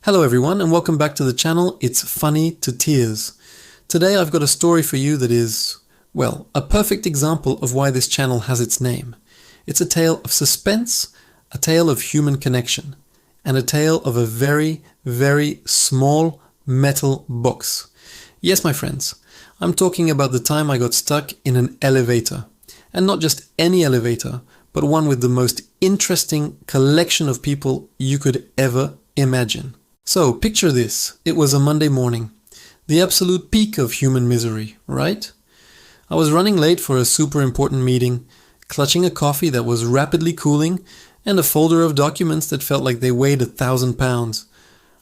Hello everyone and welcome back to the channel. It's Funny to Tears. Today I've got a story for you that is, well, a perfect example of why this channel has its name. It's a tale of suspense, a tale of human connection, and a tale of a very, very small metal box. Yes, my friends, I'm talking about the time I got stuck in an elevator. And not just any elevator, but one with the most interesting collection of people you could ever imagine. So, picture this. It was a Monday morning. The absolute peak of human misery, right? I was running late for a super important meeting, clutching a coffee that was rapidly cooling, and a folder of documents that felt like they weighed 1,000 pounds.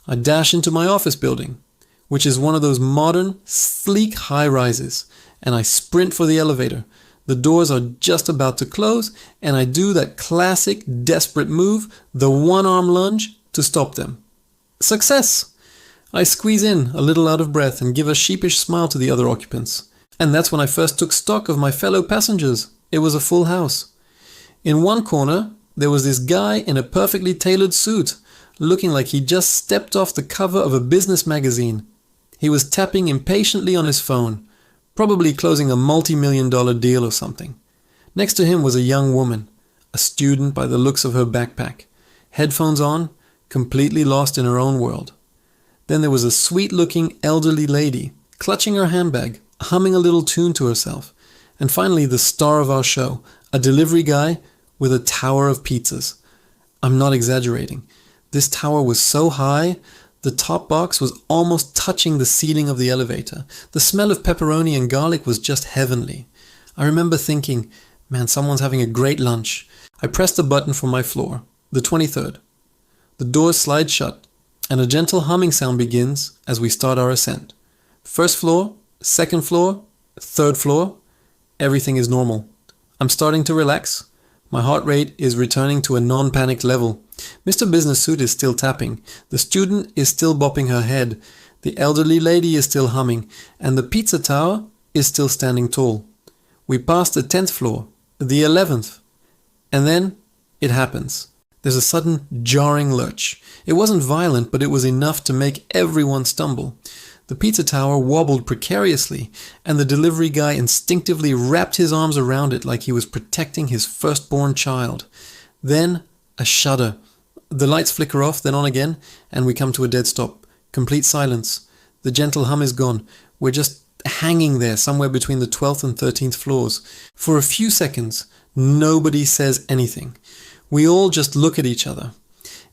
I dash into my office building, which is one of those modern, sleek high-rises, and I sprint for the elevator. The doors are just about to close, and I do that classic desperate move, the one-arm lunge, to stop them. Success! I squeeze in, a little out of breath, and give a sheepish smile to the other occupants. And that's when I first took stock of my fellow passengers. It was a full house. In one corner, there was this guy in a perfectly tailored suit, looking like he just stepped off the cover of a business magazine. He was tapping impatiently on his phone, probably closing a multi-million-dollar deal or something. Next to him was a young woman, a student by the looks of her backpack, headphones on, completely lost in her own world. Then there was a sweet-looking elderly lady, clutching her handbag, humming a little tune to herself. And finally, the star of our show, a delivery guy with a tower of pizzas. I'm not exaggerating. This tower was so high, the top box was almost touching the ceiling of the elevator. The smell of pepperoni and garlic was just heavenly. I remember thinking, man, someone's having a great lunch. I pressed a button for my floor, the 23rd. The doors slide shut, and a gentle humming sound begins as we start our ascent. First floor, second floor, third floor, everything is normal. I'm starting to relax. My heart rate is returning to a non-panicked level. Mr. Business Suit is still tapping. The student is still bopping her head. The elderly lady is still humming, and the pizza tower is still standing tall. We pass the 10th floor, the 11th, and then it happens. There's a sudden jarring lurch. It wasn't violent, but it was enough to make everyone stumble. The pizza tower wobbled precariously, and the delivery guy instinctively wrapped his arms around it like he was protecting his firstborn child. Then a shudder. The lights flicker off, then on again, and we come to a dead stop. Complete silence. The gentle hum is gone. We're just hanging there somewhere between the 12th and 13th floors. For a few seconds, nobody says anything. We all just look at each other.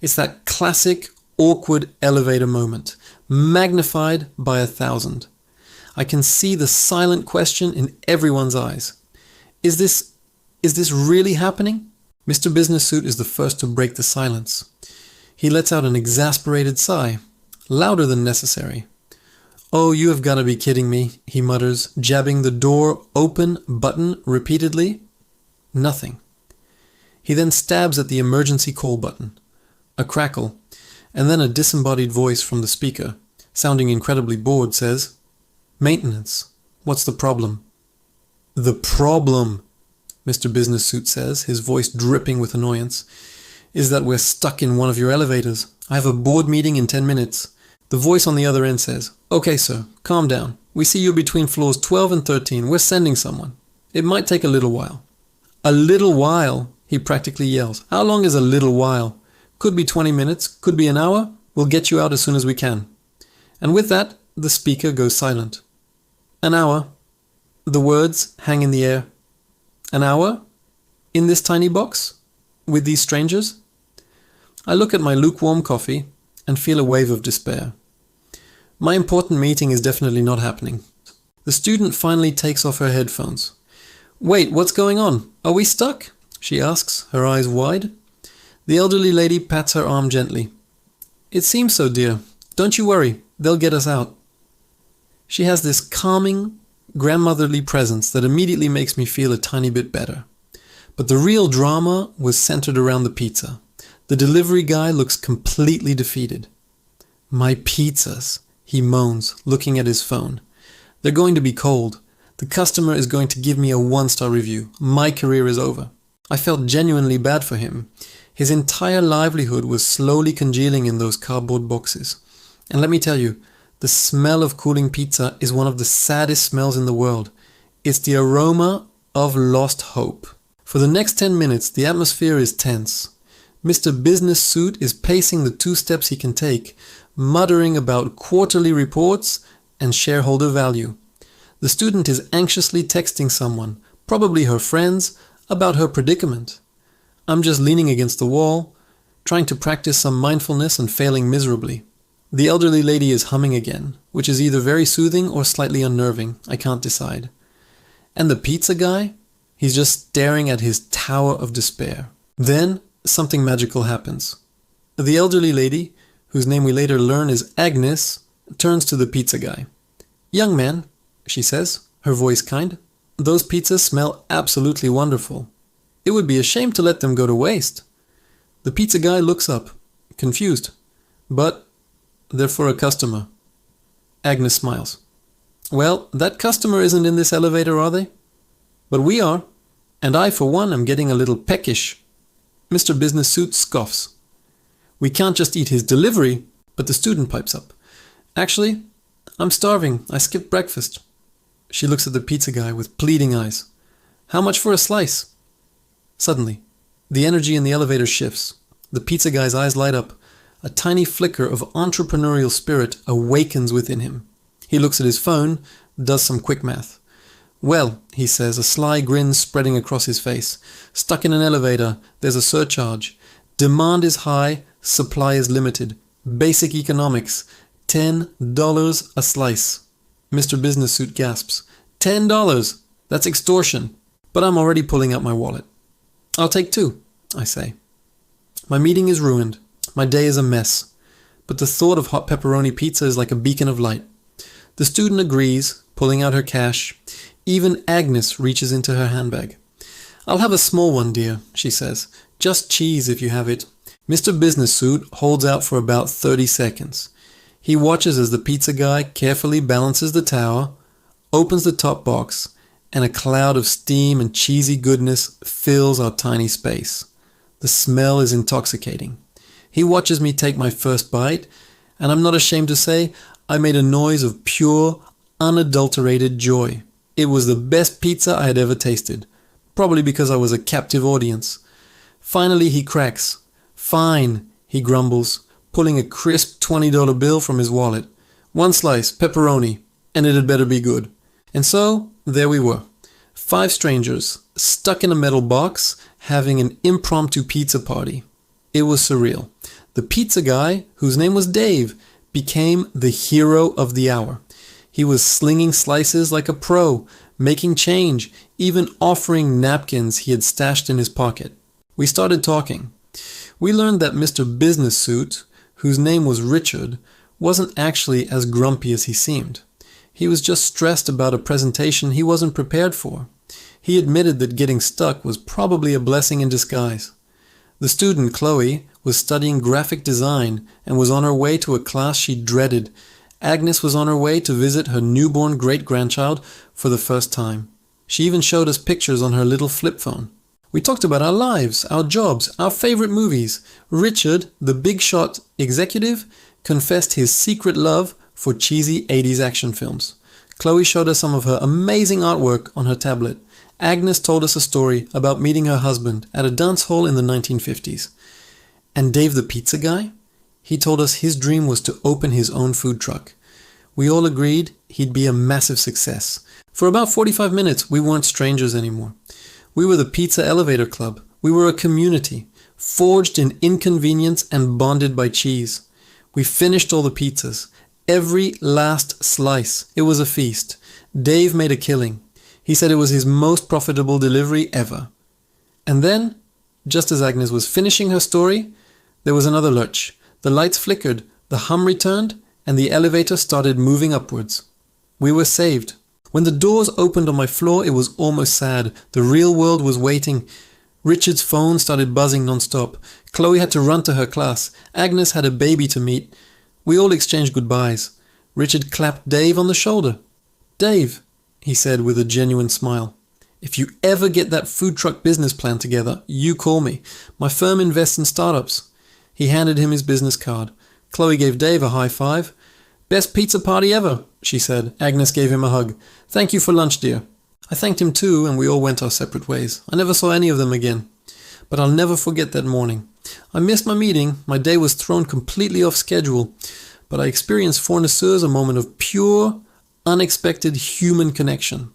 It's that classic, awkward elevator moment, magnified by 1,000. I can see the silent question in everyone's eyes. Is this really happening? Mr. Business Suit is the first to break the silence. He lets out an exasperated sigh, louder than necessary. "Oh, you have got to be kidding me," he mutters, jabbing the door open button repeatedly. Nothing. He then stabs at the emergency call button. A crackle, and then a disembodied voice from the speaker, sounding incredibly bored, says, "Maintenance. What's the problem?" "The problem," Mr. Business Suit says, his voice dripping with annoyance, "is that we're stuck in one of your elevators. I have a board meeting in 10 minutes. The voice on the other end says, "Okay, sir, calm down. We see you between floors 12 and 13. We're sending someone. It might take a little while." "A little while?" he practically yells. "How long is a little while? Could be 20 minutes, could be an hour. We'll get you out as soon as we can." And with that, the speaker goes silent. An hour. The words hang in the air. An hour? In this tiny box? With these strangers? I look at my lukewarm coffee and feel a wave of despair. My important meeting is definitely not happening. The student finally takes off her headphones. "Wait, what's going on? Are we stuck?" she asks, her eyes wide. The elderly lady pats her arm gently. "It seems so, dear. Don't you worry, they'll get us out." She has this calming, grandmotherly presence that immediately makes me feel a tiny bit better. But the real drama was centered around the pizza. The delivery guy looks completely defeated. "My pizzas," he moans, looking at his phone. "They're going to be cold. The customer is going to give me a 1-star review. My career is over." I felt genuinely bad for him. His entire livelihood was slowly congealing in those cardboard boxes. And let me tell you, the smell of cooling pizza is one of the saddest smells in the world. It's the aroma of lost hope. For the next 10 minutes, the atmosphere is tense. Mr. Business Suit is pacing the 2 steps he can take, muttering about quarterly reports and shareholder value. The student is anxiously texting someone, probably her friends, about her predicament. I'm just leaning against the wall, trying to practice some mindfulness and failing miserably. The elderly lady is humming again, which is either very soothing or slightly unnerving. I can't decide. And the pizza guy? He's just staring at his tower of despair. Then something magical happens. The elderly lady, whose name we later learn is Agnes, turns to the pizza guy. "Young man," she says, her voice kind, "those pizzas smell absolutely wonderful. It would be a shame to let them go to waste." The pizza guy looks up, confused. "But they're for a customer." Agnes smiles. "Well, that customer isn't in this elevator, are they? But we are, and I, for one, am getting a little peckish." Mr. Business Suit scoffs. "We can't just eat his delivery," but the student pipes up. "Actually, I'm starving. I skipped breakfast." She looks at the pizza guy with pleading eyes. "How much for a slice?" Suddenly, the energy in the elevator shifts. The pizza guy's eyes light up. A tiny flicker of entrepreneurial spirit awakens within him. He looks at his phone, does some quick math. "Well," he says, a sly grin spreading across his face. "Stuck in an elevator, there's a surcharge. Demand is high, supply is limited. Basic economics. $10 a slice." Mr. Business Suit gasps. $10? That's extortion. But I'm already pulling out my wallet. "I'll take 2, I say. My meeting is ruined. My day is a mess. But the thought of hot pepperoni pizza is like a beacon of light. The student agrees, pulling out her cash. Even Agnes reaches into her handbag. "I'll have a small one, dear," she says. "Just cheese if you have it." Mr. Business Suit holds out for about 30 seconds. He watches as the pizza guy carefully balances the tower, opens the top box, and a cloud of steam and cheesy goodness fills our tiny space. The smell is intoxicating. He watches me take my first bite, and I'm not ashamed to say I made a noise of pure, unadulterated joy. It was the best pizza I had ever tasted, probably because I was a captive audience. Finally he cracks. "Fine," he grumbles, pulling a crisp $20 bill from his wallet. "1 slice, pepperoni, and it had better be good." And so, there we were. 5 strangers, stuck in a metal box, having an impromptu pizza party. It was surreal. The pizza guy, whose name was Dave, became the hero of the hour. He was slinging slices like a pro, making change, even offering napkins he had stashed in his pocket. We started talking. We learned that Mr. Business Suit, whose name was Richard, wasn't actually as grumpy as he seemed. He was just stressed about a presentation he wasn't prepared for. He admitted that getting stuck was probably a blessing in disguise. The student, Chloe, was studying graphic design and was on her way to a class she dreaded. Agnes was on her way to visit her newborn great-grandchild for the first time. She even showed us pictures on her little flip phone. We talked about our lives, our jobs, our favorite movies. Richard, the big shot executive, confessed his secret love for cheesy 80s action films. Chloe showed us some of her amazing artwork on her tablet. Agnes told us a story about meeting her husband at a dance hall in the 1950s. And Dave the pizza guy? He told us his dream was to open his own food truck. We all agreed he'd be a massive success. For about 45 minutes, we weren't strangers anymore. We were the Pizza Elevator Club. We were a community, forged in inconvenience and bonded by cheese. We finished all the pizzas. Every last slice. It was a feast. Dave made a killing. He said it was his most profitable delivery ever. And then, just as Agnes was finishing her story, there was another lurch. The lights flickered, the hum returned, and the elevator started moving upwards. We were saved. When the doors opened on my floor, it was almost sad. The real world was waiting. Richard's phone started buzzing non-stop. Chloe had to run to her class. Agnes had a baby to meet. We all exchanged goodbyes. Richard clapped Dave on the shoulder. "Dave," he said with a genuine smile. If you ever get that food truck business plan together, you call me. My firm invests in startups. He handed him his business card. Chloe gave Dave a high five. Best pizza party ever, she said. Agnes gave him a hug. Thank you for lunch, dear. I thanked him too, and we all went our separate ways. I never saw any of them again. But I'll never forget that morning. I missed my meeting. My day was thrown completely off schedule. But I experienced fournisseurs a moment of pure, unexpected human connection.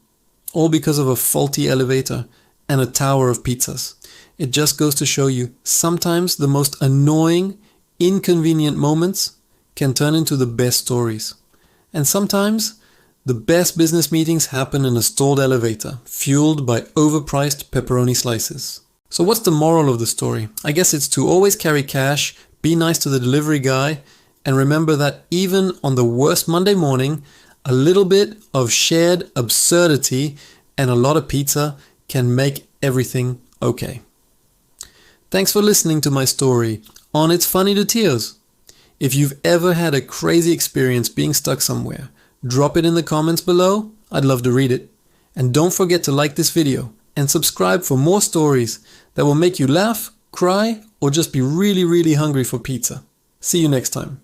All because of a faulty elevator and a tower of pizzas. It just goes to show you, sometimes the most annoying, inconvenient moments can turn into the best stories. And sometimes the best business meetings happen in a stalled elevator, fueled by overpriced pepperoni slices. So what's the moral of the story? I guess it's to always carry cash, be nice to the delivery guy, and remember that even on the worst Monday morning, a little bit of shared absurdity and a lot of pizza can make everything okay. Thanks for listening to my story on It's Funny to Tears. If you've ever had a crazy experience being stuck somewhere, drop it in the comments below. I'd love to read it. And don't forget to like this video and subscribe for more stories that will make you laugh, cry, or just be really, really hungry for pizza. See you next time.